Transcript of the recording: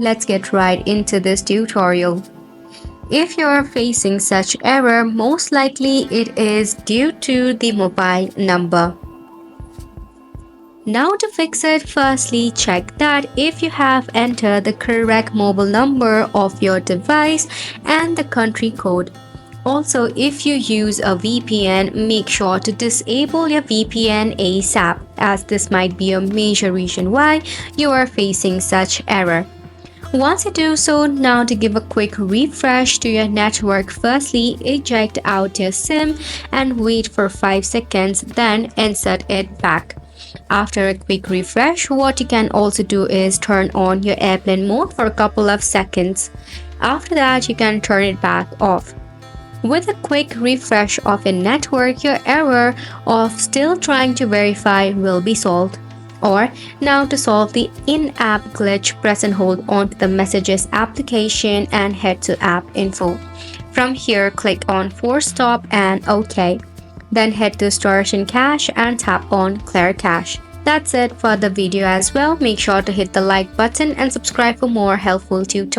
Let's get right into this tutorial. If you're facing such error, most likely it is due to the mobile number. Now to fix it, firstly check that if you have entered the correct mobile number of your device and the country code. Also, if you use a VPN, make sure to disable your VPN ASAP, as this might be a major reason why you are facing such error. Once you do so, now to give a quick refresh to your network, firstly eject out your SIM and wait for 5 seconds, then insert it back. After a quick refresh, what you can also do is turn on your airplane mode for a couple of seconds. After that, you can turn it back off. With a quick refresh of your network, your error of still trying to verify will be solved. Or now to solve the in-app glitch, press and hold onto the Messages application and head to App Info. From here, click on Force Stop and OK. Then head to Storage and Cache and tap on Clear Cache. That's it for the video as well. Make sure to hit the like button and subscribe for more helpful tutorials.